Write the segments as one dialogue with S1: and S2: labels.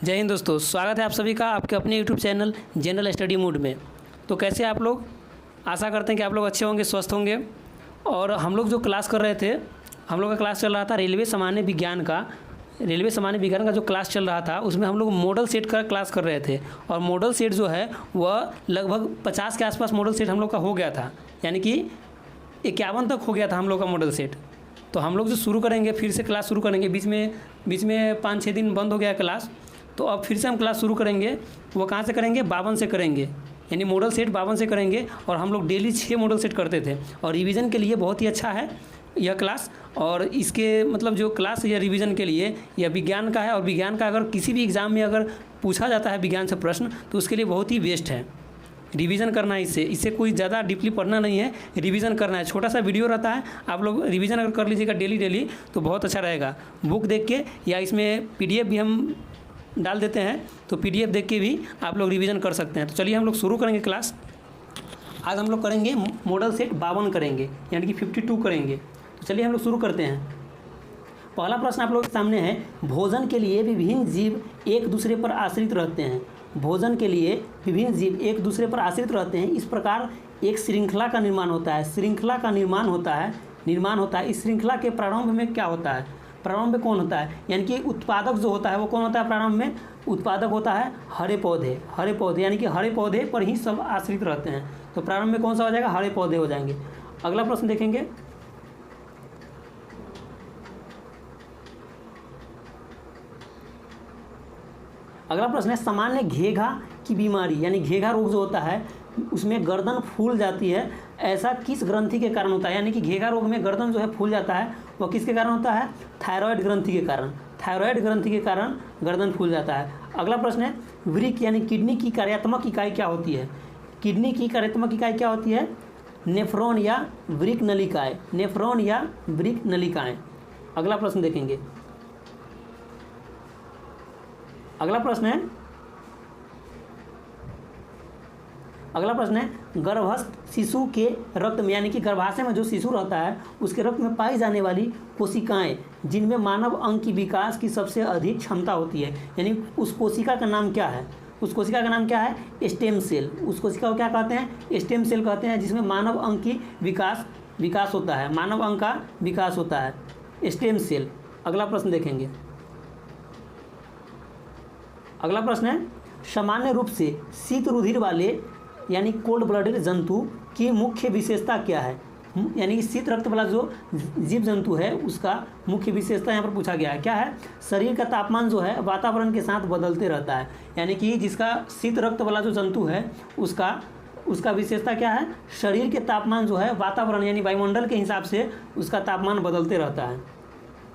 S1: जय हिंद दोस्तों, स्वागत है आप सभी का आपके अपने YouTube channel general study mood में। तो कैसे आप लोग? आशा करते हैं कि आप लोग अच्छे होंगे, स्वस्थ होंगे। और हम लोग जो क्लास कर रहे थे, हम लोग का क्लास चल रहा था रेलवे सामान्य विज्ञान का जो क्लास चल रहा था उसमें हम लोग मॉडल सेट का क्लास कर रहे थे। और मॉडल सेट जो है वह लगभग 50 के आसपास मॉडल सेट हम लोग का हो गया था, यानी कि 51 तक हो गया था हम लोग का मॉडल सेट। तो हम लोग जो शुरू करेंगे, फिर से क्लास शुरू करेंगे। बीच में 5-6 दिन बंद हो गया क्लास, तो अब फिर से हम क्लास शुरू करेंगे। वो कहाँ से करेंगे? 52 से करेंगे, यानी मॉडल सेट 52 से करेंगे। और हम लोग डेली 6 मॉडल सेट करते थे, और रिवीजन के लिए बहुत ही अच्छा है यह क्लास। और इसके मतलब जो क्लास या रिवीजन के लिए यह विज्ञान का है, और विज्ञान का अगर किसी भी एग्ज़ाम में अगर पूछा जाता है विज्ञान से प्रश्न, तो उसके लिए बहुत ही बेस्ट है। रिवीजन करना है, इससे कोई ज़्यादा डीपली पढ़ना नहीं है, रिवीजन करना है। छोटा सा वीडियो रहता है, आप लोग रिवीजन अगर कर लीजिएगा डेली तो बहुत अच्छा रहेगा। बुक देख के, या इसमें PDF भी हम डाल देते हैं, तो PDF देख के भी आप लोग रिवीजन कर सकते हैं। तो चलिए हम लोग शुरू करेंगे क्लास। आज हम लोग करेंगे मॉडल सेट 52 करेंगे, यानी कि 52 करेंगे। तो चलिए हम लोग शुरू करते हैं। पहला प्रश्न आप लोग के सामने है, भोजन के लिए विभिन्न जीव एक दूसरे पर आश्रित रहते हैं। भोजन के लिए विभिन्न जीव एक दूसरे पर आश्रित रहते हैं, इस प्रकार एक श्रृंखला का निर्माण होता है। श्रृंखला का निर्माण होता है। इस श्रृंखला के प्रारंभ में क्या होता है? प्रारंभ में कौन होता है? यानी कि उत्पादक जो होता है वो कौन होता है? प्रारंभ में उत्पादक होता है हरे पौधे, यानी कि हरे पौधे पर ही सब आश्रित रहते हैं। तो प्रारंभ में कौन सा हो जाएगा? हरे पौधे हो जाएंगे। अगला प्रश्न देखेंगे। अगला प्रश्न है, सामान्य घेघा की बीमारी, यानी घेघा रोग जो होता है उसमें गर्दन फूल जाती है, ऐसा किस ग्रंथि के कारण होता है? यानी कि घेघा रोग में गर्दन जो है फूल जाता है, वह किसके कारण होता है? थायराइड ग्रंथि के कारण। थायराइड ग्रंथि के कारण गर्दन फूल जाता है। अगला प्रश्न है, वृक्क यानी किडनी की कार्यात्मक इकाई क्या होती है? किडनी की कार्यात्मक इकाई क्या होती है? नेफ्रॉन या वृक्क नलिकाएं। अगला प्रश्न देखेंगे। अगला प्रश्न है, गर्भस्थ शिशु के रक्त में, यानी कि गर्भाशय में जो शिशु रहता है उसके रक्त में पाई जाने वाली कोशिकाएं जिनमें मानव अंग की विकास की सबसे अधिक क्षमता होती है, यानी उस कोशिका का नाम क्या है? Stem cell. उस कोशिका को क्या कहते हैं? स्टेम सेल कहते हैं, जिसमें मानव अंग की विकास होता है, मानव अंग का विकास होता है, स्टेम सेल। अगला प्रश्न देखेंगे। अगला प्रश्न है, सामान्य रूप से शीत रुधिर वाले यानी कोल्ड ब्लडेड जंतु की मुख्य विशेषता क्या है? यानी कि शीत रक्त वाला जो जीव जंतु है उसका मुख्य विशेषता यहाँ पर पूछा गया है। क्या है? शरीर का तापमान जो है वातावरण के साथ बदलते रहता है, यानी कि जिसका शीत रक्त वाला जो जंतु है उसका विशेषता क्या है? शरीर के तापमान जो है वातावरण यानी वायुमंडल के हिसाब से उसका तापमान बदलते रहता है।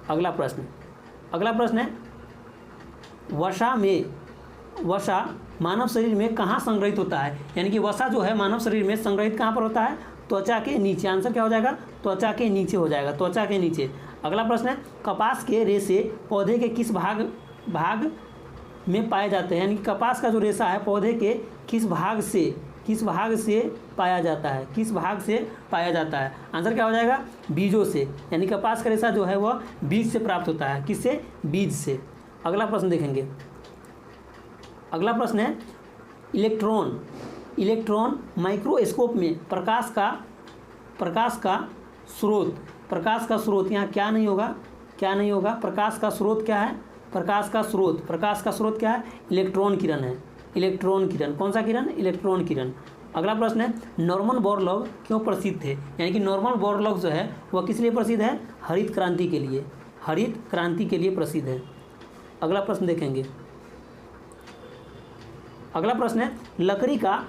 S1: अगला प्रश्न है, वसा मानव शरीर में कहाँ संग्रहित होता है? यानी कि वसा जो है मानव शरीर में संग्रहित कहाँ पर होता है? त्वचा के नीचे। आंसर क्या हो जाएगा? त्वचा के नीचे हो जाएगा, त्वचा के नीचे। अगला प्रश्न है, कपास के रेशे पौधे के किस भाग में पाए जाते हैं? यानी कि कपास का जो रेशा है पौधे के किस भाग से पाया जाता है? आंसर क्या हो जाएगा? बीजों से। यानी कपास का रेशा जो है वह बीज से प्राप्त होता है। किससे? बीज से। अगला प्रश्न देखेंगे। अगला प्रश्न है, इलेक्ट्रॉन माइक्रोस्कोप में प्रकाश का स्रोत यहाँ क्या नहीं होगा? प्रकाश का स्रोत क्या है? प्रकाश का स्रोत क्या है? इलेक्ट्रॉन किरण है। कौन सा किरण? इलेक्ट्रॉन किरण। अगला प्रश्न है, नॉर्मन बोरलॉग क्यों प्रसिद्ध थे? यानी कि नॉर्मन बोरलॉग जो है वह किस लिए प्रसिद्ध है? हरित क्रांति के लिए प्रसिद्ध है। अगला प्रश्न देखेंगे। अगला प्रश्न है, लकड़ी का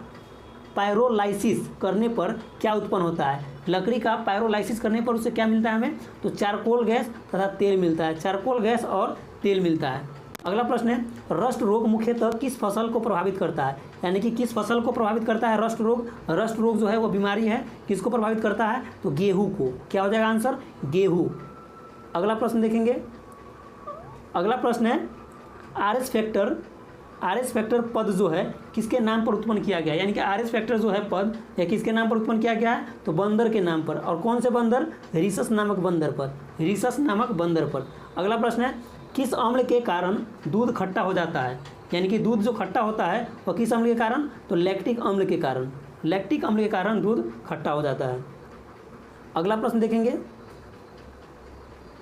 S1: पायरोलाइसिस करने पर क्या उत्पन्न होता है? लकड़ी का पायरोलाइसिस करने पर उससे क्या मिलता है हमें? तो चारकोल गैस तथा तेल मिलता है। चारकोल गैस और तेल मिलता है। अगला प्रश्न है, रस्ट रोग मुख्यतः किस फसल को प्रभावित करता है? यानी कि किस फसल को प्रभावित करता है रस्ट रोग? रस्ट रोग जो है वो बीमारी है, किसको प्रभावित करता है? तो गेहूँ को। क्या हो जाएगा आंसर? गेहूँ। अगला प्रश्न देखेंगे। अगला प्रश्न है, आर एस फैक्टर पद जो है किसके नाम पर उत्पन्न किया गया है? यानी कि आर एस फैक्टर जो है पद यह किसके नाम पर उत्पन्न किया गया है? तो बंदर के नाम पर। और कौन से बंदर? रीसस नामक बंदर पर। अगला प्रश्न है, किस अम्ल के कारण दूध खट्टा हो जाता है? यानी कि दूध जो खट्टा होता है वह किस अम्ल के कारण? तो लैक्टिक अम्ल के कारण। लैक्टिक अम्ल के कारण दूध खट्टा हो जाता है। अगला प्रश्न देखेंगे।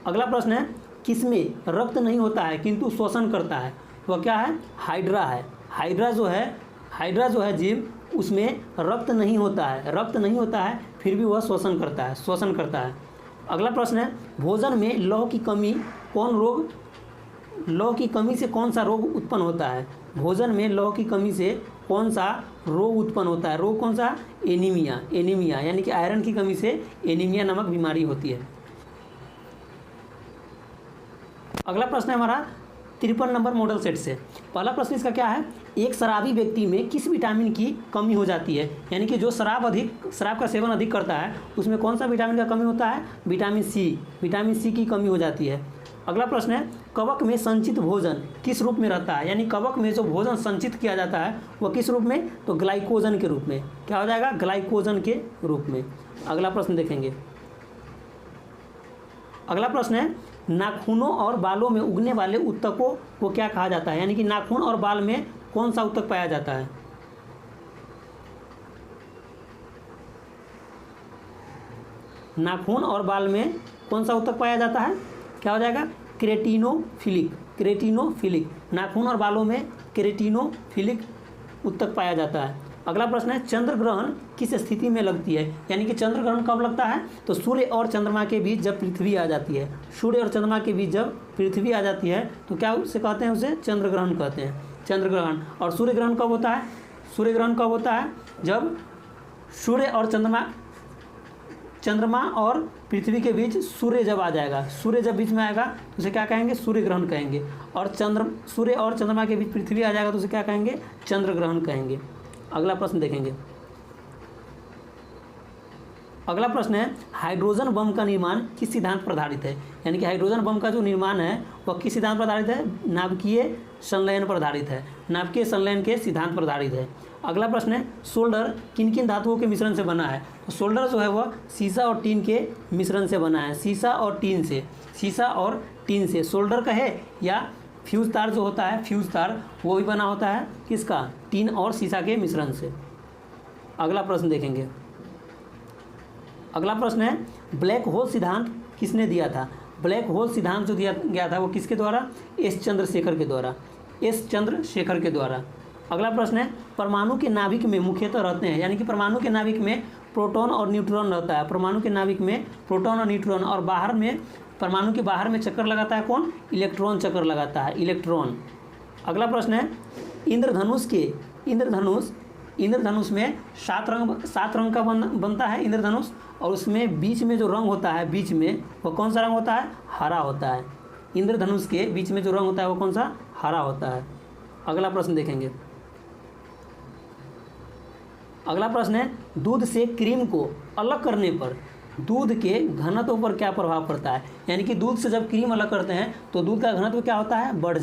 S1: अगला प्रश्न है, किसमें रक्त नहीं होता है किंतु शोषण करता है? वह क्या है? हाइड्रा है। हाइड्रा जो है जीव, उसमें रक्त नहीं होता है, रक्त नहीं होता है, फिर भी वह शोषण करता है। अगला प्रश्न है, भोजन में लौह की कमी से कौन सा रोग उत्पन्न होता है? भोजन में लौह की कमी से कौन सा रोग उत्पन्न होता है? रोग कौन सा? एनीमिया, यानी कि आयरन की कमी से एनीमिया नामक बीमारी होती है। अगला प्रश्न है हमारा 53 नंबर मॉडल सेट से। पहला प्रश्न इसका क्या है? एक शराबी व्यक्ति में किस विटामिन की कमी हो जाती है? यानी कि जो शराब का सेवन अधिक करता है उसमें कौन सा विटामिन का कमी होता है? विटामिन सी की कमी हो जाती है। अगला प्रश्न है, कवक में संचित भोजन किस रूप में रहता है? यानी कवक में जो भोजन संचित किया जाता है वह किस रूप में? तो ग्लाइकोजन के रूप में। क्या हो जाएगा? ग्लाइकोजन के रूप में। अगला प्रश्न देखेंगे। अगला प्रश्न है, नाखूनों और बालों में उगने वाले उत्तकों को क्या कहा जाता है? यानी कि नाखून और बाल में कौन सा उत्तक पाया जाता है? नाखून और बाल में कौन सा उत्तक पाया जाता है? क्या हो जाएगा? क्रेटिनोफिलिक। नाखून और बालों में क्रेटिनोफिलिक उत्तक पाया जाता है। अगला प्रश्न है, चंद्र ग्रहण किस स्थिति में लगती है? यानी कि चंद्र ग्रहण कब लगता है? तो सूर्य और चंद्रमा के बीच जब पृथ्वी आ जाती है। सूर्य और चंद्रमा के बीच जब पृथ्वी आ जाती है तो क्या उसे कहते हैं? उसे चंद्र ग्रहण कहते हैं। चंद्र ग्रहण। और सूर्य ग्रहण कब होता है? सूर्य ग्रहण कब होता है? जब सूर्य और चंद्रमा और पृथ्वी के बीच सूर्य जब आ जाएगा, सूर्य जब बीच में आएगा तो उसे क्या कहेंगे? सूर्य ग्रहण कहेंगे। और सूर्य और चंद्रमा के बीच पृथ्वी आ जाएगा तो उसे क्या कहेंगे? चंद्र ग्रहण कहेंगे। अगला प्रश्न देखेंगे। अगला प्रश्न है, हाइड्रोजन बम का निर्माण किस सिद्धांत पर आधारित है? यानी कि हाइड्रोजन बम का जो निर्माण है वह किस सिद्धांत पर आधारित है? नाभिकीय संलयन पर आधारित है। नाभिकीय संलयन के सिद्धांत पर आधारित है। अगला प्रश्न है, सोल्डर किन किन धातुओं के मिश्रण से बना है? तो सोल्डर जो है वह सीसा और टीन के मिश्रण से बना है। सीसा और टीन से सोल्डर का है, या फ्यूज तार जो होता है, फ्यूज तार वो भी बना होता है किसका? टीन और सीसा के मिश्रण से। अगला प्रश्न देखेंगे। अगला प्रश्न है, ब्लैक होल सिद्धांत किसने दिया था? ब्लैक होल सिद्धांत जो दिया गया था वो किसके द्वारा? एस चंद्रशेखर के द्वारा। अगला प्रश्न है, परमाणु के नाभिक में मुख्यतः रहते हैं, यानी कि परमाणु के नाभिक में प्रोटॉन और न्यूट्रॉन रहता है। परमाणु के नाभिक में प्रोटॉन और न्यूट्रॉन, और बाहर में परमाणु के बाहर में चक्कर लगाता है कौन? इलेक्ट्रॉन चक्कर लगाता है, इलेक्ट्रॉन। अगला प्रश्न है, इंद्रधनुष में 7 रंग का बनता है इंद्रधनुष, और उसमें बीच में जो रंग होता है, बीच में वो कौन सा रंग होता है? हरा होता है। इंद्रधनुष के बीच में जो रंग होता है वो कौन सा? हरा होता है। अगला प्रश्न देखेंगे। अगला प्रश्न है, दूध से क्रीम को अलग करने पर दूध के घनत्व पर क्या प्रभाव पड़ता है? यानी कि दूध से जब क्रीम अलग करते हैं तो दूध का घनत्व क्या होता है? बढ़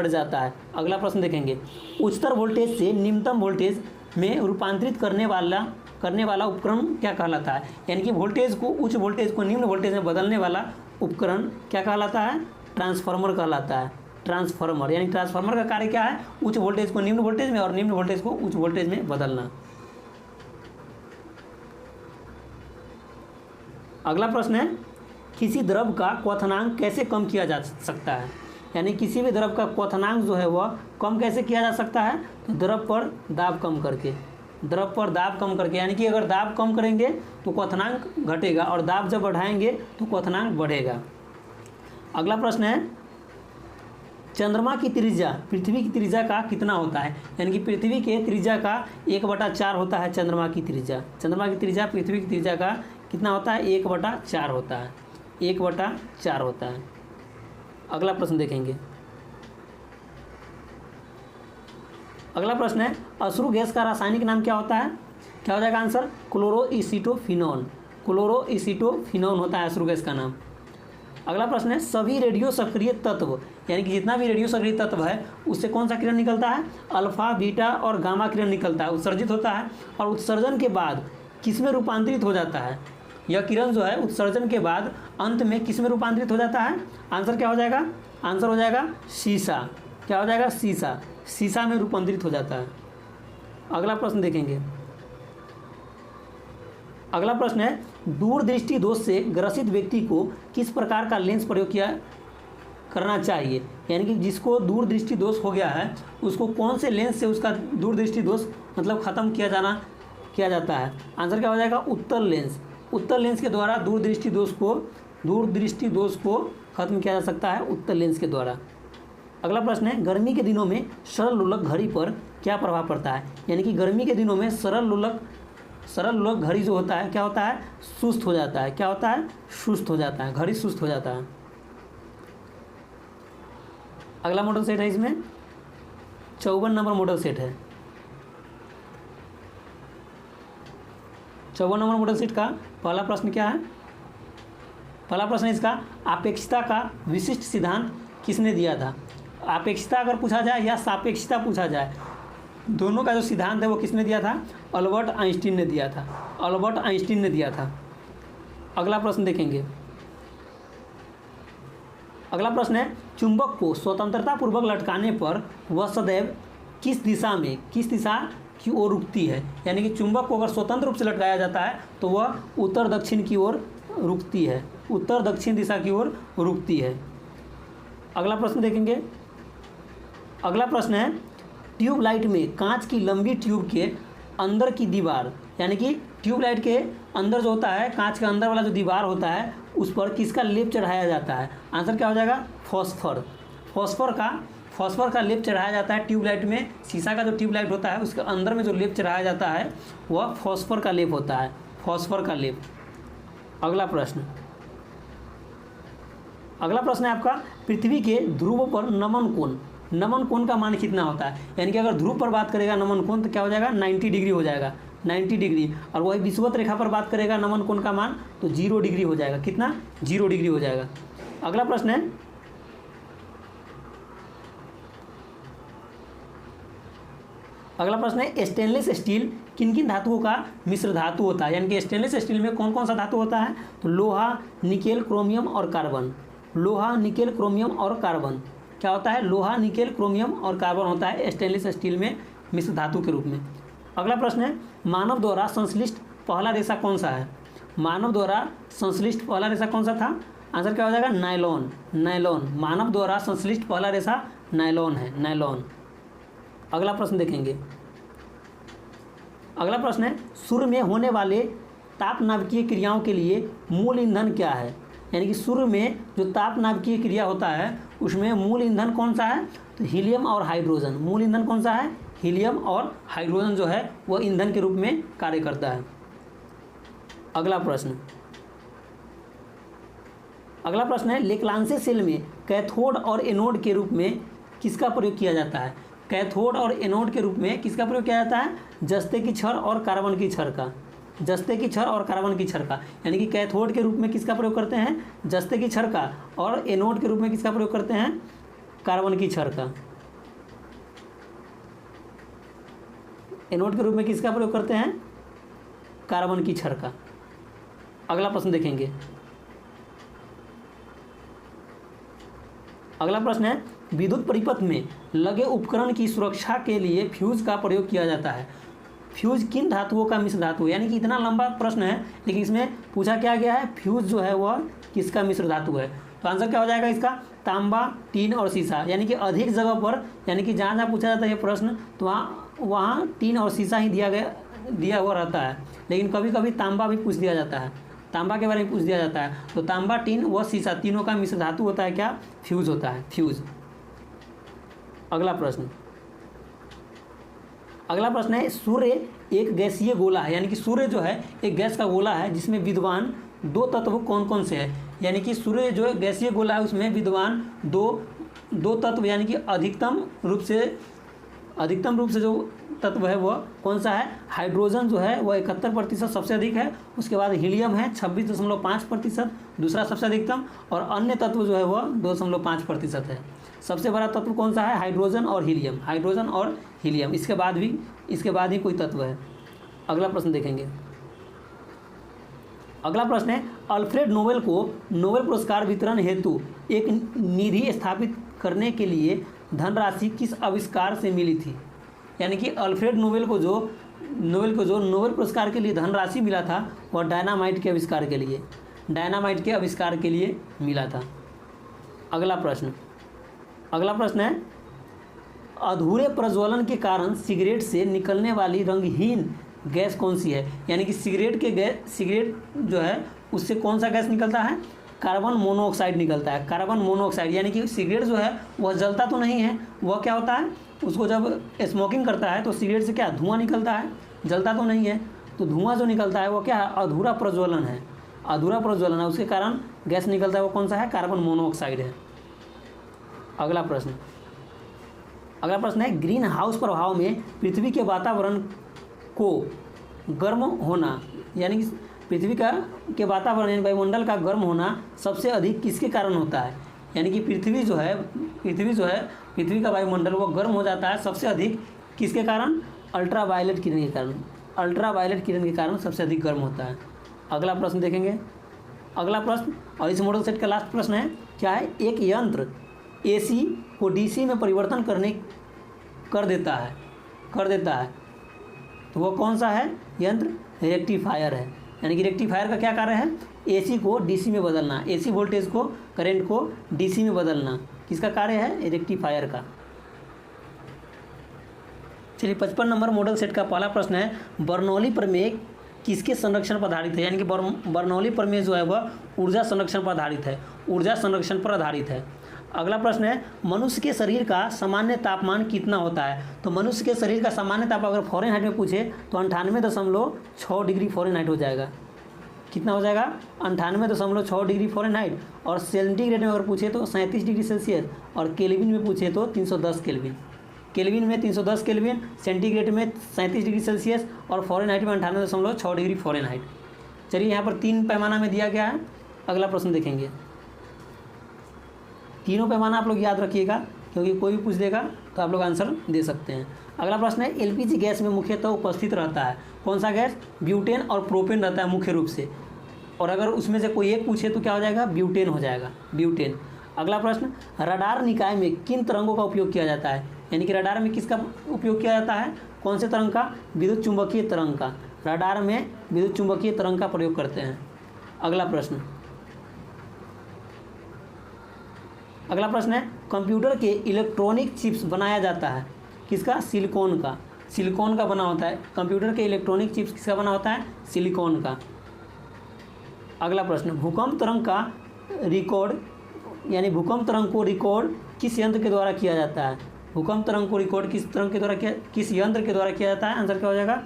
S1: जाता है। अगला प्रश्न देखेंगे, उच्चतर वोल्टेज से निम्नतम वोल्टेज में रूपांतरित करने वाला उपकरण क्या कहलाता है? यानी कि वोल्टेज को, उच्च वोल्टेज को निम्न वोल्टेज में बदलने वाला उपकरण क्या कहलाता है? ट्रांसफार्मर कहलाता है। ट्रांसफार्मर, यानी ट्रांसफार्मर का कार्य क्या है? उच्च वोल्टेज को निम्न वोल्टेज में और निम्न वोल्टेज को उच्च वोल्टेज में बदलना। अगला प्रश्न है, किसी द्रव का क्वथनांक कैसे कम किया जा सकता है? यानी किसी भी द्रव का क्वथनांक जो है वह कम कैसे किया जा सकता है? तो द्रव पर दाब कम करके, यानी कि अगर दाब कम करेंगे तो क्वथनांक घटेगा, और दाब जब बढ़ाएंगे तो क्वथनांक बढ़ेगा। अगला प्रश्न है, चंद्रमा की त्रिज्या पृथ्वी की त्रिज्या का कितना होता है? यानी कि पृथ्वी के त्रिज्या का 1/4 होता है चंद्रमा की त्रिज्या पृथ्वी की त्रिज्या का कितना होता है? 1/4 होता है। 1/4 होता है। अगला प्रश्न देखेंगे। अगला प्रश्न है, अश्रु गैस का रासायनिक नाम क्या होता है? क्या हो जाएगा आंसर? क्लोरोइसिटोफिनॉन होता है अश्रु गैस का नाम। अगला प्रश्न है, सभी रेडियो सक्रिय तत्व, यानी कि जितना भी रेडियो सक्रिय तत्व है उससे कौन सा किरण निकलता है? अल्फा, बीटा और गामा किरण निकलता है, उत्सर्जित होता है, और उत्सर्जन के बाद किस में रूपांतरित हो जाता है? यह किरण जो है उत्सर्जन के बाद अंत में किस में रूपांतरित हो जाता है? आंसर क्या हो जाएगा? आंसर हो जाएगा शीशा। क्या हो जाएगा? शीशा। शीशा में रूपांतरित हो जाता है। अगला प्रश्न देखेंगे। अगला प्रश्न है, दूरदृष्टि दोष से ग्रसित व्यक्ति को किस प्रकार का लेंस प्रयोग करना चाहिए? यानी कि जिसको दूरदृष्टि दोष हो गया है उसको कौन से लेंस से उसका दूरदृष्टि दोष मतलब ख़त्म किया जाता है? आंसर क्या हो जाएगा? उत्तल लेंस। उत्तल लेंस के द्वारा दूरदृष्टि दोष को खत्म किया जा सकता है उत्तल लेंस के द्वारा। अगला प्रश्न है, गर्मी के दिनों में सरल लोलक घड़ी पर क्या प्रभाव पड़ता है? यानी कि गर्मी के दिनों में सरल लोलक घड़ी जो होता है क्या होता है? सुस्त हो जाता है। क्या होता है? सुस्त हो जाता है। घड़ी सुस्त हो जाता है। अगला मॉडल सेट है, इसमें 54 नंबर मॉडल सेट है। 54 नंबर मॉडल सेट का पहला प्रश्न क्या है? पहला प्रश्न इसका, अपेक्षिता का विशिष्ट सिद्धांत किसने दिया था? अपेक्षिता अगर पूछा जाए या सापेक्षिता पूछा जाए, दोनों का जो सिद्धांत है वो किसने दिया था? अल्बर्ट आइंस्टीन ने दिया था। अल्बर्ट आइंस्टीन ने दिया था। अगला प्रश्न देखेंगे। अगला प्रश्न है, चुंबक को स्वतंत्रता पूर्वक लटकाने पर वह सदैव किस दिशा की ओर रुकती है? यानी कि चुंबक को अगर स्वतंत्र रूप से लटकाया जाता है तो वह उत्तर दक्षिण की ओर रुकती है। उत्तर दक्षिण दिशा की ओर रुकती है। अगला प्रश्न देखेंगे। अगला प्रश्न है, ट्यूबलाइट में कांच की लंबी ट्यूब के अंदर की दीवार, यानी कि ट्यूबलाइट के अंदर जो होता है, कांच के अंदर वाला जो दीवार होता है उस पर किसका लेप चढ़ाया जाता है? आंसर क्या हो जाएगा? फॉस्फर। फॉस्फर का लेप चढ़ाया जाता है ट्यूबलाइट में। शीशा का जो ट्यूबलाइट होता है उसके अंदर में जो लेप चढ़ाया जाता है वह फॉस्फर का लेप होता है। फॉस्फर का लेप। अगला प्रश्न है आपका, पृथ्वी के ध्रुव पर नमन कोण का मान कितना होता है? यानी कि अगर ध्रुव पर बात करेगा नमन कोण तो क्या हो जाएगा? 90 डिग्री हो जाएगा। 90 डिग्री। और वही विषुवत रेखा पर बात करेगा नमन कोण का मान तो 0 डिग्री हो जाएगा। कितना? 0 डिग्री हो जाएगा। अगला प्रश्न है, स्टेनलेस स्टील किन किन धातुओं का मिश्र धातु होता है? यानी कि स्टेनलेस स्टील में कौन कौन सा धातु होता है? तो लोहा, निकेल, क्रोमियम और कार्बन। लोहा, निकेल, क्रोमियम और कार्बन। क्या होता है? लोहा, निकेल, क्रोमियम और कार्बन होता है स्टेनलेस स्टील में मिश्र धातु के रूप में। अगला प्रश्न है, मानव द्वारा संश्लिष्ट पहला रेशा कौन सा है? मानव द्वारा संश्लिष्ट पहला रेशा कौन सा था? आंसर क्या हो जाएगा? नायलॉन। मानव द्वारा संश्लिष्ट पहला रेशा नायलॉन है। नायलॉन। अगला प्रश्न देखेंगे। अगला प्रश्न है, सूर्य में होने वाले तापनाभिकीय क्रियाओं के लिए मूल ईंधन क्या है? यानी कि सूर्य में जो तापनाभिकीय क्रिया होता है उसमें मूल ईंधन कौन सा है? तो हीलियम और हाइड्रोजन। मूल ईंधन कौन सा है? हीलियम और हाइड्रोजन जो है वह ईंधन के रूप में कार्य करता है। अगला प्रश्न है, लेक्लांसे सेल में कैथोड और एनोड के रूप में किसका प्रयोग किया जाता है? कैथोड और एनोड के रूप में किसका प्रयोग किया जाता है? जस्ते की छड़ और कार्बन की छड़ का। जस्ते की छड़ और कार्बन की छड़ का। यानी कि कैथोड के रूप में किसका प्रयोग करते हैं? जस्ते की छड़ का। और एनोड के रूप में किसका प्रयोग करते हैं? कार्बन की छड़ का। एनोड के रूप में किसका प्रयोग करते हैं? कार्बन की छड़ का। अगला प्रश्न देखेंगे। अगला प्रश्न है, विद्युत परिपथ में लगे उपकरण की सुरक्षा के लिए फ्यूज का प्रयोग किया जाता है। फ्यूज किन धातुओं का मिश्र धातु है? यानी कि इतना लंबा प्रश्न है लेकिन इसमें पूछा क्या गया है? फ्यूज जो है वह किसका मिश्र धातु है? तो आंसर क्या हो जाएगा इसका? तांबा, टीन और सीसा। यानी कि अधिक जगह पर, यानी कि जहाँ जहाँ पूछा जाता है ये प्रश्न तो वहाँ टीन और सीसा ही दिया हुआ रहता है। लेकिन कभी कभी तांबा भी पूछ दिया जाता है। तांबा के बारे में पूछ दिया जाता है। तो तांबा, टीन व सीसा तीनों का मिश्र धातु होता है क्या? फ्यूज होता है। फ्यूज। अगला प्रश्न है, सूर्य एक गैसीय गोला है। यानी कि सूर्य जो है एक गैस का गोला है जिसमें विद्यमान दो तत्व कौन कौन से हैं? यानी कि सूर्य जो गैसीय गोला है उसमें विद्यमान दो तत्व, यानी कि अधिकतम रूप से जो तत्व है वह कौन सा है? हाइड्रोजन जो है वह 71% सबसे अधिक है। उसके बाद हीलियम है 26.5%, दूसरा सबसे अधिकतम। और अन्य तत्व जो है वह 2.5% है। सबसे बड़ा तत्व कौन सा है? हाइड्रोजन और हीलियम। हाइड्रोजन और हीलियम। इसके बाद ही कोई तत्व है। अगला प्रश्न देखेंगे। अगला प्रश्न है, अल्फ्रेड नोबेल को नोबेल पुरस्कार वितरण हेतु एक निधि स्थापित करने के लिए धनराशि किस आविष्कार से मिली थी? यानी कि अल्फ्रेड नोबेल को जो नोबेल पुरस्कार के लिए धनराशि मिला था वह डायनामाइट के आविष्कार के लिए मिला था। अगला प्रश्न है, अधूरे प्रज्वलन के कारण सिगरेट से निकलने वाली रंगहीन गैस कौन सी है? यानी कि सिगरेट जो है उससे कौन सा गैस निकलता है? कार्बन मोनोऑक्साइड निकलता है। कार्बन मोनोऑक्साइड यानी कि सिगरेट जो है वह जलता तो नहीं है, वह क्या होता है, उसको जब स्मोकिंग करता है तो सिगरेट से क्या धुआं निकलता है, जलता तो नहीं है। तो धुआं जो निकलता है वो क्या है? अधूरा प्रज्वलन है। उसके कारण गैस निकलता है, वो कौन सा है? कार्बन मोनोऑक्साइड है। अगला प्रश्न है, ग्रीन हाउस प्रभाव में पृथ्वी के वातावरण को गर्म होना, यानी कि पृथ्वी के वातावरण यानी वायुमंडल का गर्म होना सबसे अधिक किसके कारण होता है? यानी कि पृथ्वी का वायुमंडल वो गर्म हो जाता है सबसे अधिक किसके कारण? अल्ट्रावायलेट किरण के कारण सबसे अधिक गर्म होता है। अगला प्रश्न देखेंगे। अगला प्रश्न और इस मॉडल सेट का लास्ट प्रश्न है, क्या है? एक यंत्र AC को DC में परिवर्तन कर देता है तो वो कौन सा है यंत्र? रेक्टिफायर है। यानी कि रेक्टिफायर का क्या कार्य है? AC को DC में बदलना, AC वोल्टेज को, करंट को DC में बदलना, किसका कार्य है? रेक्टिफायर का। चलिए 55 नंबर मॉडल सेट का पहला प्रश्न है, बर्नौली प्रमेय किसके संरक्षण पर आधारित है? यानी कि बर्नौली प्रमेय जो है वह ऊर्जा संरक्षण पर आधारित है। अगला प्रश्न है, मनुष्य के शरीर का सामान्य तापमान कितना होता है? तो मनुष्य के शरीर का सामान्य तापमान अगर फ़ारेनहाइट में पूछे तो 98.6 डिग्री फ़ारेनहाइट हो जाएगा। कितना हो जाएगा? 98.6 डिग्री फ़ारेनहाइट। और सेंटीग्रेड में अगर पूछे तो 37 डिग्री सेल्सियस, और केल्विन में पूछे तो 310 केल्विन। केल्विन में 310 केल्विन, सेंटीग्रेड में 37 डिग्री सेल्सियस और फ़ारेनहाइट में 98.6 डिग्री फ़ारेनहाइट। चलिए यहाँ पर 3 पैमाना में दिया गया है। अगला प्रश्न देखेंगे। तीनों पैमाना आप लोग याद रखिएगा, क्योंकि कोई भी पूछ देगा तो आप लोग आंसर दे सकते हैं। अगला प्रश्न है, LPG गैस में मुख्यतः उपस्थित रहता है कौन सा गैस? ब्यूटेन और प्रोपेन रहता है मुख्य रूप से, और अगर उसमें से कोई एक पूछे तो क्या हो जाएगा? ब्यूटेन हो जाएगा, ब्यूटेन। अगला प्रश्न, रडार निकाय में किन तरंगों का उपयोग किया जाता है? यानी कि रडार में किसका उपयोग किया जाता है? कौन से तरंग का? विद्युत चुंबकीय तरंग का। रडार में विद्युत चुंबकीय तरंग का प्रयोग करते हैं। अगला प्रश्न है, कंप्यूटर के इलेक्ट्रॉनिक चिप्स बनाया जाता है किसका? सिलिकॉन का बना होता है। कंप्यूटर के इलेक्ट्रॉनिक चिप्स किसका बना होता है? सिलिकॉन का। अगला प्रश्न, भूकंप तरंग को रिकॉर्ड किस यंत्र के द्वारा किया जाता है? भूकंप तरंग को रिकॉर्ड किस यंत्र के द्वारा किया जाता है? आंसर क्या हो जाएगा?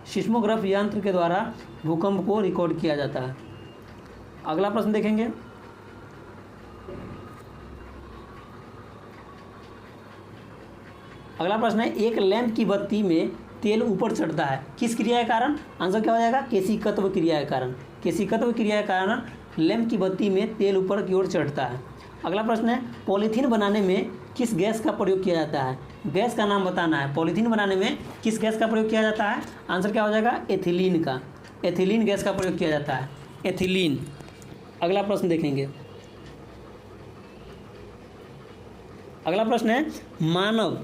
S1: सिस्मोग्राफ यंत्र के द्वारा भूकंप को रिकॉर्ड किया जाता है। अगला प्रश्न देखेंगे। अगला प्रश्न है, एक लैंप की बत्ती में तेल ऊपर चढ़ता है किस क्रिया के कारण? आंसर क्या हो जाएगा? केशिकत्व क्रिया के कारण लैंप की बत्ती में तेल ऊपर की ओर चढ़ता है। अगला प्रश्न है, पॉलीथीन बनाने में किस गैस का प्रयोग किया जाता है? गैस का नाम बताना है। पॉलीथीन बनाने में किस गैस का प्रयोग किया जाता है? आंसर क्या हो जाएगा? एथिलीन का। एथिलीन गैस का प्रयोग किया जाता है, एथिलीन। अगला प्रश्न देखेंगे। अगला प्रश्न है, मानव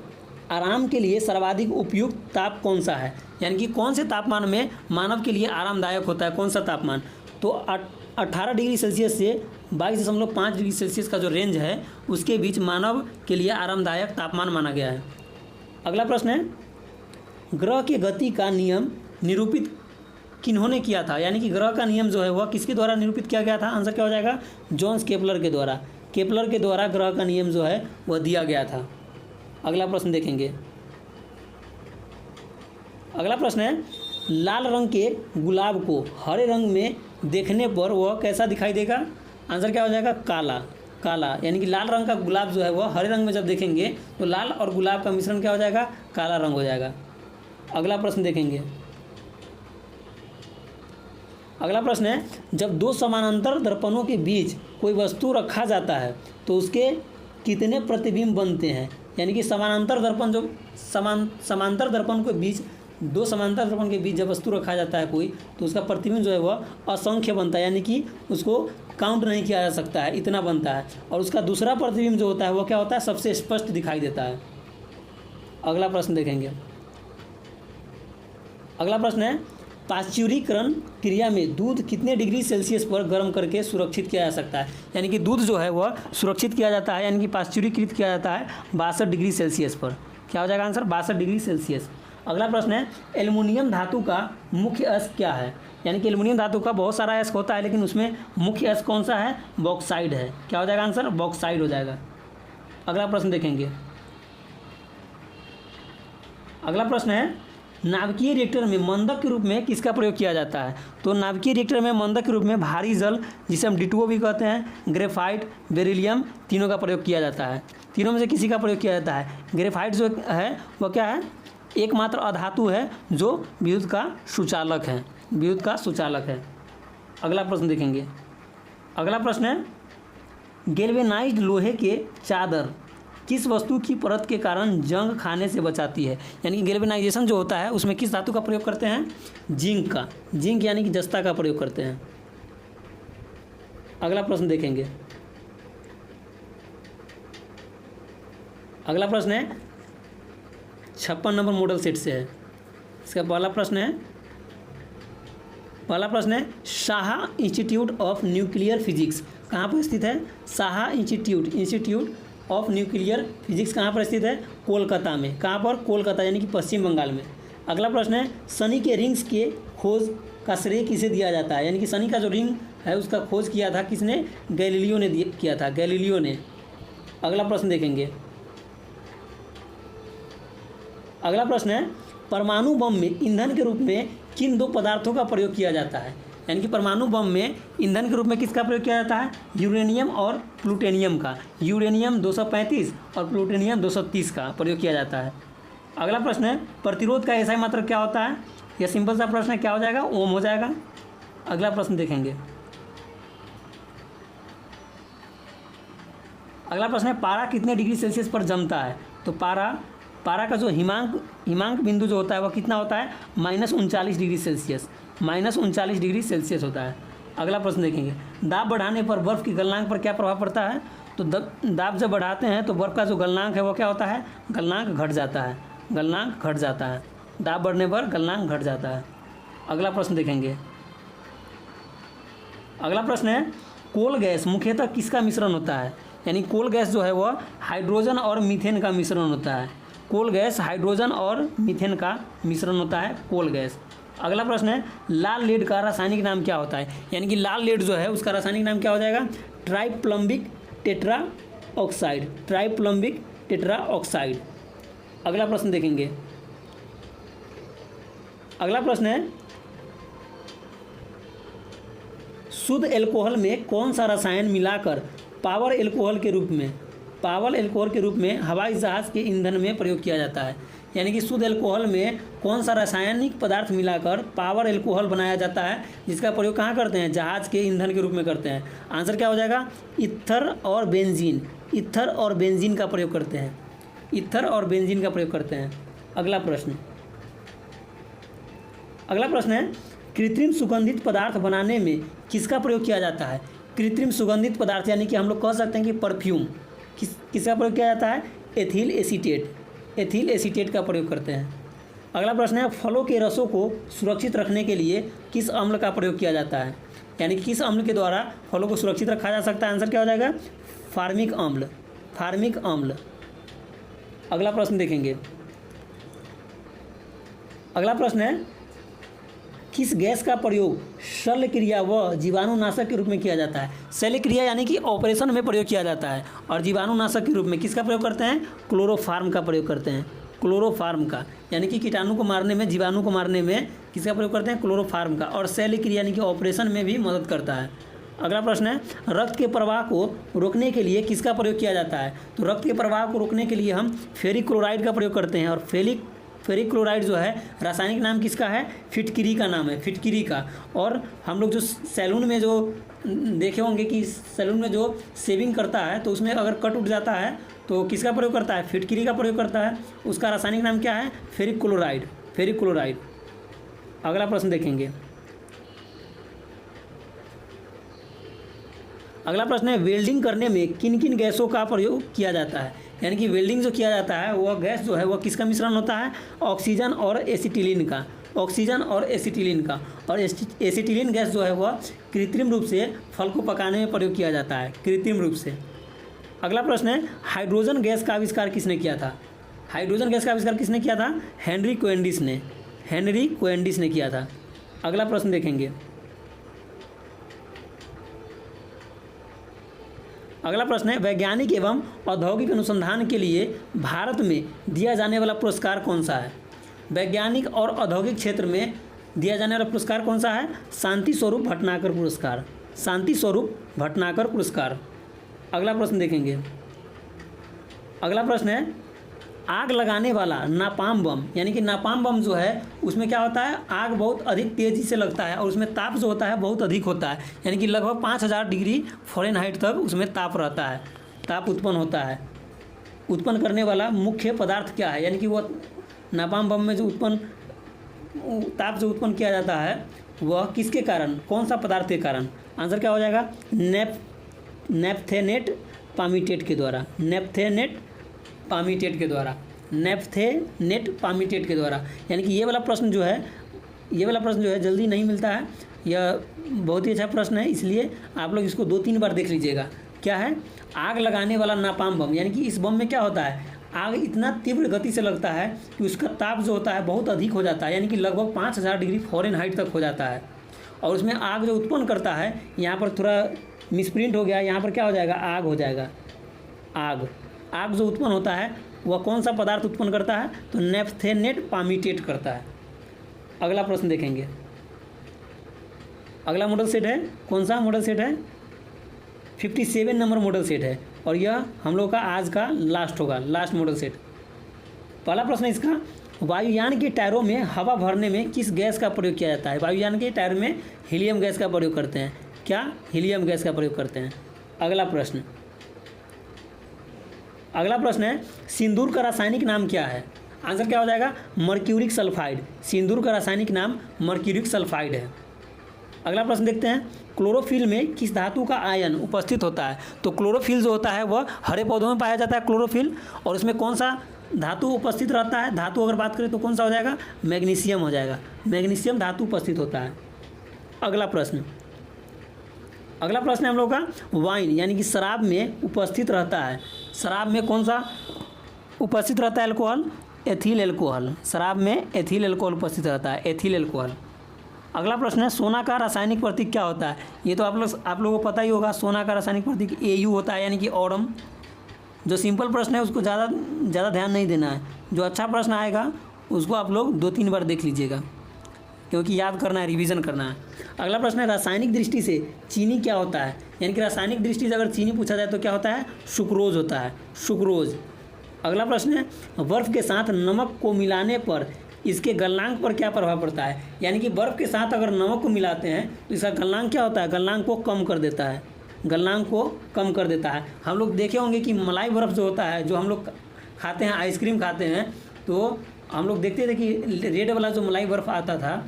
S1: आराम के लिए सर्वाधिक उपयुक्त ताप कौन सा है? यानी कि कौन से तापमान में मानव के लिए आरामदायक होता है? कौन सा तापमान? तो 18 डिग्री सेल्सियस से 22.5 डिग्री सेल्सियस का जो रेंज है उसके बीच मानव के लिए आरामदायक तापमान माना गया है। अगला प्रश्न है, ग्रह के गति का नियम निरूपित किन्होंने किया था? यानी कि ग्रह का नियम जो है वह किसके द्वारा निरूपित किया गया था? आंसर क्या हो जाएगा? जॉन्स केपलर के द्वारा। केपलर के द्वारा ग्रह का नियम जो है वह दिया गया था। अगला प्रश्न देखेंगे। अगला प्रश्न है, लाल रंग के गुलाब को हरे रंग में देखने पर वह कैसा दिखाई देगा? आंसर क्या हो जाएगा? काला। यानी कि लाल रंग का गुलाब जो है वह हरे रंग में जब देखेंगे तो लाल और गुलाब का मिश्रण क्या हो जाएगा? काला रंग हो जाएगा। अगला प्रश्न देखेंगे। अगला प्रश्न है, जब दो समानांतर दर्पणों के बीच कोई वस्तु रखा जाता है तो उसके कितने प्रतिबिंब बनते हैं? यानी कि समांतर दर्पण के बीच दो समांतर त्रिकोण के बीच जब वस्तु रखा जाता है कोई, तो उसका प्रतिबिंब जो है वह असंख्य बनता है, यानी कि उसको काउंट नहीं किया जा सकता है, इतना बनता है। और उसका दूसरा प्रतिबिंब जो होता है वो क्या होता है, सबसे स्पष्ट दिखाई देता है। अगला प्रश्न देखेंगे। अगला प्रश्न है, पाश्चुरीकरण क्रिया में दूध कितने डिग्री सेल्सियस पर गर्म करके सुरक्षित किया जा सकता है। यानी कि दूध जो है वह सुरक्षित किया जाता है, यानी कि पाश्चुरीकृत किया जाता है 62 डिग्री सेल्सियस पर। क्या हो जाएगा आंसर, 62 डिग्री सेल्सियस। अगला प्रश्न है, एल्युमिनियम धातु का मुख्य अयस्क क्या है। यानी कि एल्युमिनियम धातु का बहुत सारा अयस्क होता है, लेकिन उसमें मुख्य अयस्क कौन सा है, बॉक्साइड है। क्या हो जाएगा आंसर, बॉक्साइड हो जाएगा। अगला प्रश्न देखेंगे। अगला प्रश्न है, नाभिकीय रिएक्टर में मंदक के रूप में किसका प्रयोग किया जाता है। तो नाभिकीय रिएक्टर में मंदक के रूप में भारी जल, जिसे हम D2O भी कहते हैं, ग्रेफाइट, बेरिलियम, तीनों का प्रयोग किया जाता है। तीनों में से किसी का प्रयोग किया जाता है। ग्रेफाइट जो है वह क्या है, एकमात्र अधातु है जो विद्युत का सुचालक है, विद्युत का सुचालक है। अगला प्रश्न देखेंगे। अगला प्रश्न है, गैल्वेनाइज्ड लोहे के चादर किस वस्तु की परत के कारण जंग खाने से बचाती है। यानी कि गैल्वेनाइजेशन जो होता है उसमें किस धातु का प्रयोग करते हैं, जिंक का, जिंक यानी कि जस्ता का प्रयोग करते हैं। अगला प्रश्न देखेंगे। अगला प्रश्न है 56 नंबर मॉडल सेट से है। इसका पहला प्रश्न है Saha institute of nuclear physics कहाँ पर स्थित है। Saha institute of nuclear physics कहाँ पर स्थित है, कोलकाता में। कहाँ पर, कोलकाता, यानी कि पश्चिम बंगाल में। अगला प्रश्न है, शनि के रिंग्स के खोज का श्रेय किसे दिया जाता है। यानी कि शनि का जो रिंग है उसका खोज किया था किसने, गैलीलियो ने किया था, गैलीलियो ने। अगला प्रश्न देखेंगे। अगला प्रश्न है, परमाणु बम में ईंधन के रूप में किन दो पदार्थों का प्रयोग किया जाता है। यानी कि परमाणु बम में ईंधन के रूप में किसका प्रयोग किया जाता है, यूरेनियम और प्लूटोनियम का। यूरेनियम 235 और प्लूटोनियम 230 का प्रयोग किया जाता है। अगला प्रश्न है, प्रतिरोध का एसआई मात्रक क्या होता है। यह सिंपल सा प्रश्न है, क्या हो जाएगा, ओम हो जाएगा। अगला प्रश्न देखेंगे। अगला प्रश्न है, पारा कितने डिग्री सेल्सियस पर जमता है। तो पारा का जो हिमांक बिंदु जो होता है वह कितना होता है, -39 डिग्री सेल्सियस, -39 डिग्री सेल्सियस होता है। अगला प्रश्न देखेंगे। दाब बढ़ाने पर बर्फ़ की गलनांक पर क्या प्रभाव पड़ता है। तो दाब जब बढ़ाते हैं तो बर्फ़ का जो गलनांक है वो क्या होता है, गलनांक घट जाता है, गलनांक घट जाता है। दाब बढ़ने पर गलनांक घट जाता है। अगला प्रश्न देखेंगे। अगला प्रश्न है, कोल गैस मुख्यतः किसका मिश्रण होता है। यानी कोल गैस जो है वह हाइड्रोजन और मीथेन का मिश्रण होता है। कोल गैस हाइड्रोजन और मीथेन का मिश्रण होता है कोल गैस। अगला प्रश्न है, लाल लेड का रासायनिक नाम क्या होता है। यानी कि लाल लेड जो है उसका रासायनिक नाम क्या हो जाएगा, ट्राइप्लम्बिक टेट्रा ऑक्साइड, ट्राइप्लम्बिक टेट्रा ऑक्साइड। अगला प्रश्न देखेंगे। अगला प्रश्न है, शुद्ध एल्कोहल में कौन सा रसायन मिलाकर पावर एल्कोहल के रूप में हवाई जहाज़ के ईंधन में प्रयोग किया जाता है। यानी कि शुद्ध एल्कोहल में कौन सा रासायनिक पदार्थ मिलाकर पावर एल्कोहल बनाया जाता है, जिसका प्रयोग कहाँ करते हैं, जहाज़ के ईंधन के रूप में करते हैं। आंसर क्या हो जाएगा, ईथर और बेंजीन, ईथर और बेंजीन का प्रयोग करते हैं, ईथर और बेंजीन का प्रयोग करते हैं। अगला प्रश्न है, कृत्रिम सुगंधित पदार्थ बनाने में किसका प्रयोग किया जाता है। कृत्रिम सुगंधित पदार्थ यानी कि हम लोग कह सकते हैं कि परफ्यूम, किसका प्रयोग किया जाता है, एथिल एसीटेट का प्रयोग करते हैं। अगला प्रश्न है, फलों के रसों को सुरक्षित रखने के लिए किस अम्ल का प्रयोग किया जाता है। यानी कि किस अम्ल के द्वारा फलों को सुरक्षित रखा जा सकता है। आंसर क्या हो जाएगा, फार्मिक अम्ल। अगला प्रश्न देखेंगे। अगला प्रश्न है, किस गैस का प्रयोग शल्य क्रिया व जीवाणुनाशक के रूप में किया जाता है। शल्य क्रिया यानी कि ऑपरेशन में प्रयोग किया जाता है, और जीवाणुनाशक के रूप में किसका प्रयोग करते हैं, क्लोरोफार्म का प्रयोग करते हैं, क्लोरोफार्म का। यानी कि कीटाणु को मारने में, जीवाणु को मारने में किसका प्रयोग करते हैं, क्लोरोफार्म का। और शल्य क्रिया यानी कि ऑपरेशन में भी मदद करता है। अगला प्रश्न है, रक्त के प्रवाह को रोकने के लिए किसका प्रयोग किया जाता है। तो रक्त के प्रवाह को रोकने के लिए हम फेरिक क्लोराइड का प्रयोग करते हैं, और फेरिक क्लोराइड जो है रासायनिक नाम किसका है, फिटकिरी का नाम है, फिटकिरी का। और हम लोग जो सैलून में जो देखे होंगे कि सैलून में जो शेविंग करता है तो उसमें अगर कट उठ जाता है तो किसका प्रयोग करता है, फिटकिरी का प्रयोग करता है। उसका रासायनिक नाम क्या है, फेरिक क्लोराइड। Ferric chloride. अगला प्रश्न देखेंगे। अगला प्रश्न है वेल्डिंग करने में किन किन गैसों का प्रयोग किया जाता है। यानी कि वेल्डिंग जो किया जाता है वह गैस जो है वह किसका मिश्रण होता है, ऑक्सीजन और एसिटिलीन का, ऑक्सीजन और एसिटिलीन का। और एसिटिलीन गैस जो है वह कृत्रिम रूप से फल को पकाने में प्रयोग किया जाता है, कृत्रिम रूप से। अगला प्रश्न है हाइड्रोजन गैस का आविष्कार किसने किया था। हाइड्रोजन गैस का आविष्कार किसने किया था, हेनरी कोएंडिस ने, हेनरी कोएंडिस ने किया था। अगला प्रश्न देखेंगे। अगला प्रश्न है वैज्ञानिक एवं औद्योगिक अनुसंधान के लिए भारत में दिया जाने वाला पुरस्कार कौन सा है। वैज्ञानिक और औद्योगिक क्षेत्र में दिया जाने वाला पुरस्कार कौन सा है, शांति स्वरूप भटनागर पुरस्कार, शांति स्वरूप भटनागर पुरस्कार। अगला प्रश्न देखेंगे। अगला प्रश्न है आग लगाने वाला नापाम बम, यानी कि नापाम बम जो है उसमें क्या होता है, आग बहुत अधिक तेज़ी से लगता है और उसमें ताप जो होता है बहुत अधिक होता है, यानी कि लगभग 5000 डिग्री फ़ारेनहाइट तक उसमें ताप रहता है, ताप उत्पन्न होता है। उत्पन्न करने वाला मुख्य पदार्थ क्या है, यानी कि वो नापाम बम में जो ताप जो उत्पन्न किया जाता है वह किसके कारण, कौन सा पदार्थ के कारण। आंसर क्या हो जाएगा, नेप्थेनेट पामीटेट के द्वारा, नेप्थेनेट पामीटेट के द्वारा, नेप्थेनेट पामीटेट के द्वारा। यानी कि ये वाला प्रश्न जो है जल्दी नहीं मिलता है, यह बहुत ही अच्छा प्रश्न है, इसलिए आप लोग इसको 2-3 बार देख लीजिएगा। क्या है, आग लगाने वाला नापाम बम, यानी कि इस बम में क्या होता है, आग इतना तीव्र गति से लगता है कि उसका ताप जो होता है बहुत अधिक हो जाता है, यानी कि लगभग 5000 डिग्री फ़ारेनहाइट तक हो जाता है। और उसमें आग जो उत्पन्न करता है, यहाँ पर थोड़ा मिसप्रिंट हो गया, यहाँ पर क्या हो जाएगा, आग हो जाएगा। आग जो उत्पन्न होता है वह कौन सा पदार्थ उत्पन्न करता है, तो नेप्थेनेट पामीटेट करता है। अगला प्रश्न देखेंगे। अगला मॉडल सेट है, कौन सा मॉडल सेट है, 57 नंबर मॉडल सेट है और यह हम लोग का आज का लास्ट होगा, लास्ट मॉडल सेट। पहला प्रश्न है इसका, वायुयान के टायरों में हवा भरने में किस गैस का प्रयोग किया जाता है। वायुयान के टायर में हीलियम गैस का प्रयोग करते हैं, क्या, हीलियम गैस का प्रयोग करते हैं। अगला प्रश्न है सिंदूर का रासायनिक नाम क्या है। आंसर क्या हो जाएगा, मर्क्यूरिक सल्फाइड। सिंदूर का रासायनिक नाम मर्क्यूरिक सल्फाइड है। अगला प्रश्न देखते हैं, क्लोरोफिल में किस धातु का आयन उपस्थित होता है। तो क्लोरोफिल जो होता है वह हरे पौधों में पाया जाता है क्लोरोफिल, और उसमें कौन सा धातु उपस्थित रहता है, धातु अगर बात करें तो कौन सा हो जाएगा, मैग्नीशियम हो जाएगा, मैग्नीशियम धातु उपस्थित होता है। अगला प्रश्न है हम लोग का वाइन, यानी कि शराब में उपस्थित रहता है, शराब में कौन सा उपस्थित रहता है एल्कोहल, एथिल एल्कोहल। शराब में एथिल एल्कोहल उपस्थित रहता है, एथिल एल्कोहल। अगला प्रश्न है सोना का रासायनिक प्रतीक क्या होता है। ये तो आप लोगों को पता ही होगा, सोना का रासायनिक प्रतीक Au होता है, यानी कि ऑरम। जो सिंपल प्रश्न है उसको ज़्यादा ध्यान नहीं देना है, जो अच्छा प्रश्न आएगा उसको आप लोग 2-3 बार देख लीजिएगा, क्योंकि याद करना है, रिवीजन करना है। अगला प्रश्न है रासायनिक दृष्टि से चीनी क्या होता है। यानी कि रासायनिक दृष्टि से अगर चीनी पूछा जाए तो क्या होता है, सुक्रोज होता है, सुक्रोज। अगला प्रश्न है बर्फ़ के साथ नमक को मिलाने पर इसके गलनांक पर क्या प्रभाव पड़ता है। यानी कि बर्फ़ के साथ अगर नमक को मिलाते हैं तो इसका गलनांक क्या होता है, गलनांक को कम कर देता है, गलनांक को कम कर देता है। हम लोग देखे होंगे कि मलाई बर्फ़ जो होता है, जो हम लोग खाते हैं, आइसक्रीम खाते हैं, तो हम लोग देखते थे कि रेड वाला जो मलाई बर्फ़ आता था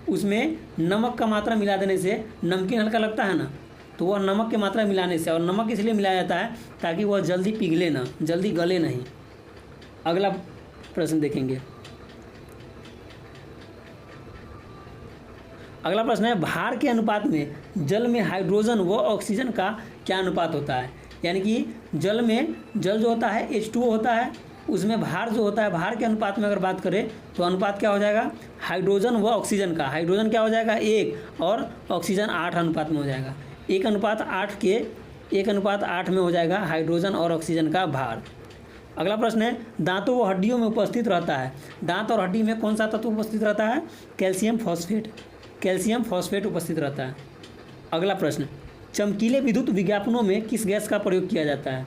S1: उसमें नमक का मात्रा मिला देने से नमकीन हल्का लगता है ना, तो वह नमक की मात्रा मिलाने से, और नमक इसलिए मिलाया जाता है ताकि वह जल्दी पिघले ना, जल्दी गले नहीं। अगला प्रश्न देखेंगे। अगला प्रश्न है भार के अनुपात में जल में हाइड्रोजन व ऑक्सीजन का क्या अनुपात होता है। यानी कि जल जो होता है H2O होता है, उसमें भार जो होता है, भार के अनुपात में अगर बात करें तो अनुपात क्या हो जाएगा, हाइड्रोजन व ऑक्सीजन का। हाइड्रोजन क्या हो जाएगा 1 और ऑक्सीजन 8 अनुपात में हो जाएगा, 1:8 में हो जाएगा हाइड्रोजन और ऑक्सीजन का भार। अगला प्रश्न है दांतों व हड्डियों में उपस्थित रहता है, दांत और हड्डी में कौन सा तत्व उपस्थित रहता है, कैल्शियम फॉस्फेट, कैल्शियम फॉस्फेट उपस्थित रहता है। अगला प्रश्न, चमकीले विद्युत विज्ञापनों में किस गैस का प्रयोग किया जाता है।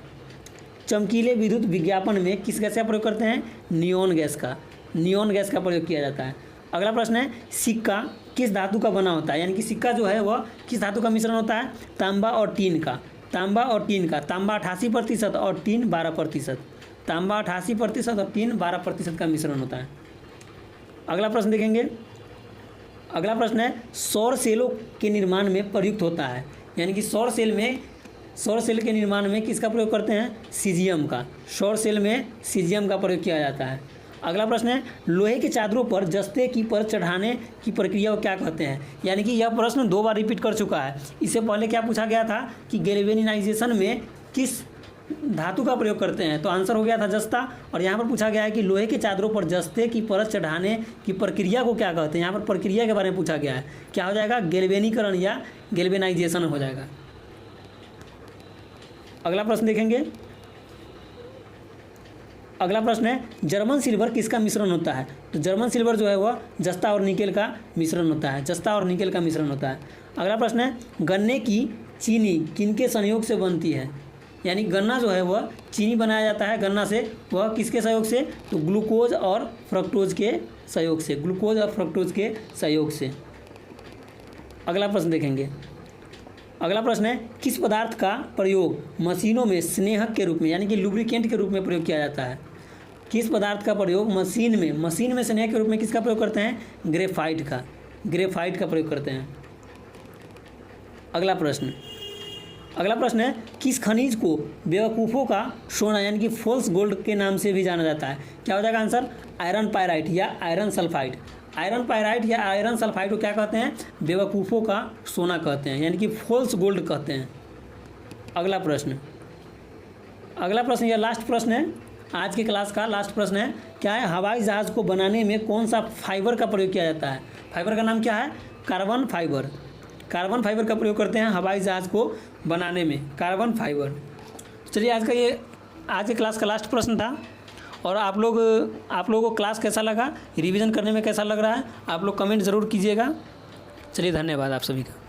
S1: चमकीले विद्युत विज्ञापन में किस गैस का प्रयोग करते हैं, नियोन गैस का, नियोन गैस का प्रयोग किया जाता है। अगला प्रश्न है सिक्का किस धातु का बना होता है। यानी कि सिक्का जो है वह किस धातु का मिश्रण होता है, तांबा और टीन का, तांबा और टीन का। तांबा 88% और टीन 12%, तांबा 88% और टीन 12% का मिश्रण होता है। अगला प्रश्न देखेंगे। अगला प्रश्न है सौर सेलों के निर्माण में प्रयुक्त होता है, यानी कि सौर सेल के निर्माण में किसका प्रयोग करते हैं? सीजियम का। सौर सेल में सीजियम का प्रयोग किया जाता है। अगला प्रश्न है लोहे के चादरों पर जस्ते की परत चढ़ाने की प्रक्रिया को क्या कहते हैं? यानी कि यह प्रश्न 2 बार रिपीट कर चुका है। इससे पहले क्या पूछा गया था कि गैल्वेनाइजेशन में किस धातु का प्रयोग करते हैं, तो आंसर हो गया था जस्ता। और यहाँ पर पूछा गया है कि लोहे के चादरों पर जस्ते की परत चढ़ाने की प्रक्रिया को क्या कहते हैं? यहाँ पर प्रक्रिया के बारे में पूछा गया है। क्या हो जाएगा? गैल्वेनीकरण या गैल्वेनाइजेशन हो जाएगा। अगला प्रश्न देखेंगे। अगला प्रश्न है जर्मन सिल्वर किसका मिश्रण होता है? तो जर्मन सिल्वर जो है वह जस्ता और निकेल का मिश्रण होता है। जस्ता और निकेल का मिश्रण होता है। अगला प्रश्न है गन्ने की चीनी किनके संयोग से बनती है? यानी गन्ना जो है वह चीनी बनाया जाता है गन्ना से, वह किसके सहयोग से? तो ग्लूकोज और फ्रक्टोज के सहयोग से। ग्लूकोज और फ्रक्टोज के सहयोग से। अगला प्रश्न देखेंगे। अगला प्रश्न है किस पदार्थ का प्रयोग मशीनों में स्नेहक के रूप में, यानी कि लुब्रिकेंट के रूप में प्रयोग किया जाता है? किस पदार्थ का प्रयोग मशीन में स्नेहक के रूप में किसका प्रयोग करते हैं? ग्रेफाइट का प्रयोग करते हैं। अगला प्रश्न है किस खनिज को बेवकूफ़ों का सोना यानी कि फॉल्स गोल्ड के नाम से भी जाना जाता है? क्या हो जाएगा आंसर? आयरन पायराइट या आयरन सल्फाइड। आयरन पायराइट या आयरन सल्फाइड को क्या कहते हैं? बेवकूफ़ों का सोना कहते हैं, यानी कि फॉल्स गोल्ड कहते हैं। अगला प्रश्न या लास्ट प्रश्न है, आज की क्लास का लास्ट प्रश्न है। क्या है? हवाई जहाज़ को बनाने में कौन सा फाइबर का प्रयोग किया जाता है? फाइबर का नाम क्या है? कार्बन फाइबर का प्रयोग करते हैं हवाई जहाज़ को बनाने में, कार्बन फाइबर। चलिए आज के क्लास का लास्ट प्रश्न था। और आप लोगों को क्लास कैसा लगा, रिवीजन करने में कैसा लग रहा है, आप लोग कमेंट ज़रूर कीजिएगा। चलिए धन्यवाद आप सभी का।